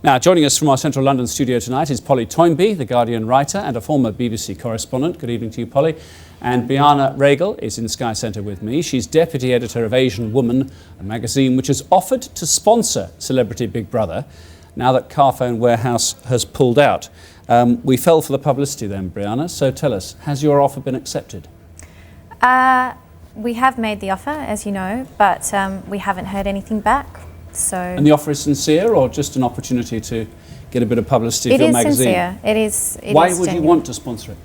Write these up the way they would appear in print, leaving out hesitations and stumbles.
Now, joining us from our central London studio tonight is Polly Toynbee, the Guardian writer and a former BBC correspondent. Good evening to you, Polly. And Biana Regal is in Sky Centre with me. She's deputy editor of Asian Woman, a magazine which has offered to sponsor Celebrity Big Brother now that Carphone Warehouse has pulled out. We fell for the publicity then, Brianna, so tell us, has your offer been accepted? We have made the offer, as you know, but we haven't heard anything back. So. And the offer is sincere, or just an opportunity to get a bit of publicity for your magazine? It is sincere. Why would you want to sponsor it?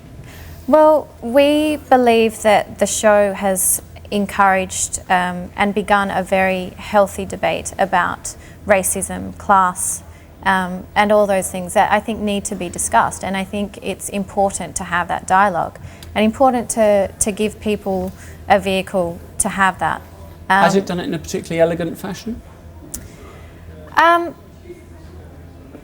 Well, we believe that the show has encouraged and begun a very healthy debate about racism, class, and all those things that I think need to be discussed. And I think it's important to have that dialogue and important to give people a vehicle to have that. Has it done it in a particularly elegant fashion?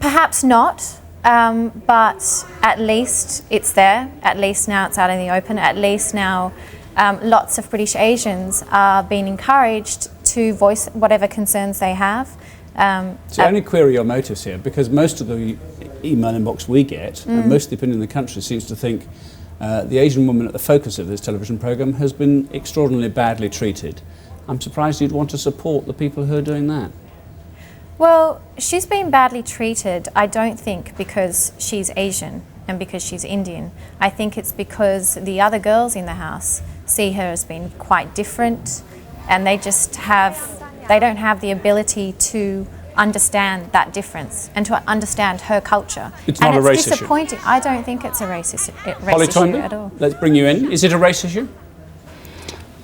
Perhaps not, but at least it's there. At least now it's out in the open. At least now lots of British Asians are being encouraged to voice whatever concerns they have. So I only query your motives here, because most of the email inbox we get, and most of the opinion in the country seems to think the Asian woman at the focus of this television programme has been extraordinarily badly treated. I'm surprised you'd want to support the people who are doing that. Well, she's been badly treated, I don't think, because she's Asian and because she's Indian. I think it's because the other girls in the house see her as being quite different, and they don't have the ability to understand that difference and to understand her culture. It's not a race issue. It's disappointing. I don't think it's a racist Polly issue at all. Let's bring you in. Is it a race issue?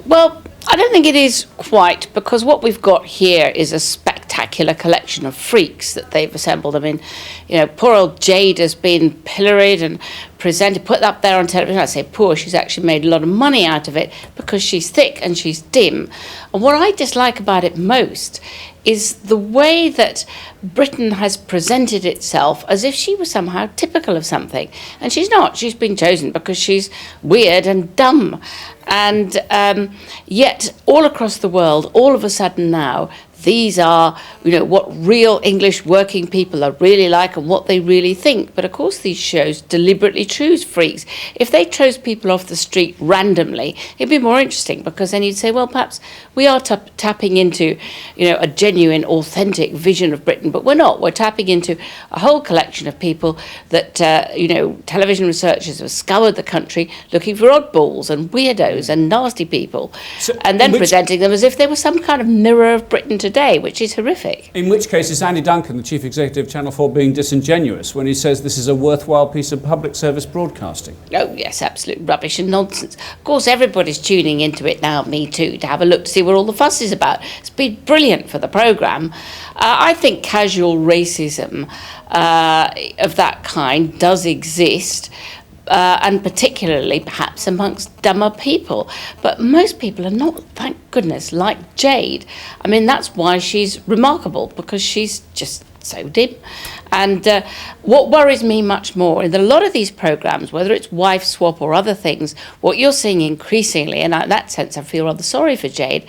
Well, I don't think it is quite, because what we've got here is a spectacular collection of freaks that they've assembled. I mean, you know, poor old Jade has been pilloried and presented, put up there on television. I say poor, she's actually made a lot of money out of it because she's thick and she's dim. And what I dislike about it most is the way that Britain has presented itself as if she was somehow typical of something. And she's not. She's been chosen because she's weird and dumb. And yet, all across the world, all of a sudden now, these are, you know, what real English working people are really like and what they really think. But of course, these shows deliberately choose freaks. If they chose people off the street randomly, it'd be more interesting, because then you'd say, well, perhaps we are tapping into, you know, a genuine, authentic vision of Britain. But we're not. We're tapping into a whole collection of people that, you know, television researchers have scoured the country looking for oddballs and weirdos and nasty people, and then presenting them as if they were some kind of mirror of Britain today, which is horrific. In which case, is Andy Duncan, the chief executive of Channel 4, being disingenuous when he says this is a worthwhile piece of public service broadcasting? Oh yes, absolute rubbish and nonsense. Of course, everybody's tuning into it now, me too, to have a look to see what all the fuss is about. It's been brilliant for the programme. I think casual racism of that kind does exist, and particularly perhaps amongst dumber people. But most people are not, thank goodness, like Jade. I mean, that's why she's remarkable, because she's just so dim. And what worries me much more, in a lot of these programmes, whether it's Wife Swap or other things, what you're seeing increasingly, and in that sense I feel rather sorry for Jade,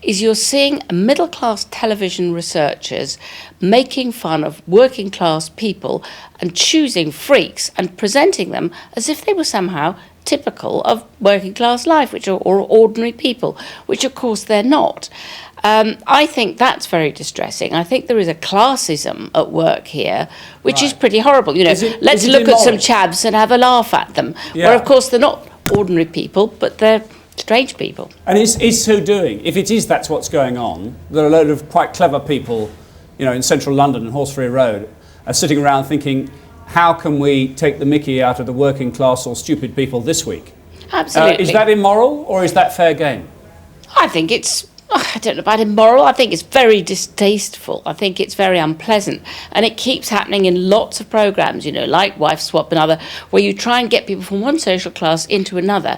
is you're seeing middle-class television researchers making fun of working-class people and choosing freaks and presenting them as if they were somehow typical of working-class life, or ordinary people, which of course they're not. I think that's very distressing. I think there is a classism at work here, which is pretty horrible. You know, let's look at some chavs and have a laugh at them. Yeah. Where, of course, they're not ordinary people, but they're strange people. And is so doing, if it is that's what's going on, there are a load of quite clever people, you know, in central London and Horseferry Road, are sitting around thinking, how can we take the mickey out of the working class or stupid people this week? Absolutely. Is that immoral, or is that fair game? I think it's, I don't know about immoral, I think it's very distasteful. I think it's very unpleasant. And it keeps happening in lots of programmes, you know, like Wife Swap and other, where you try and get people from one social class into another.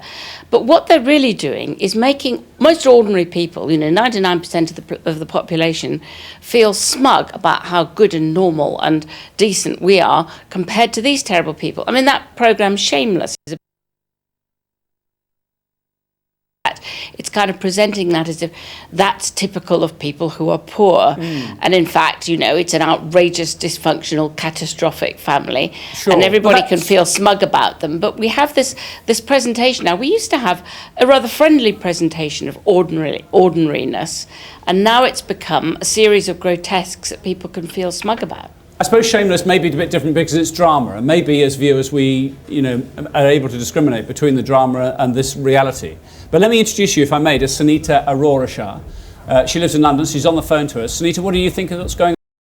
But what they're really doing is making most ordinary people, you know, 99% of the population, feel smug about how good and normal and decent we are compared to these terrible people. I mean, that programme, Shameless, is it's kind of presenting that as if that's typical of people who are poor. And in fact, you know, it's an outrageous, dysfunctional, catastrophic family. Sure. And everybody Well, can feel smug about them. But we have this presentation now. We used to have a rather friendly presentation of ordinariness, and now it's become a series of grotesques that people can feel smug about. I suppose Shameless may be a bit different because it's drama, and maybe as viewers we, you know, are able to discriminate between the drama and this reality. But let me introduce you, if I may, to Sunita Arora Shah. She lives in London. She's on the phone to us. Sunita, what do you think of what's going on?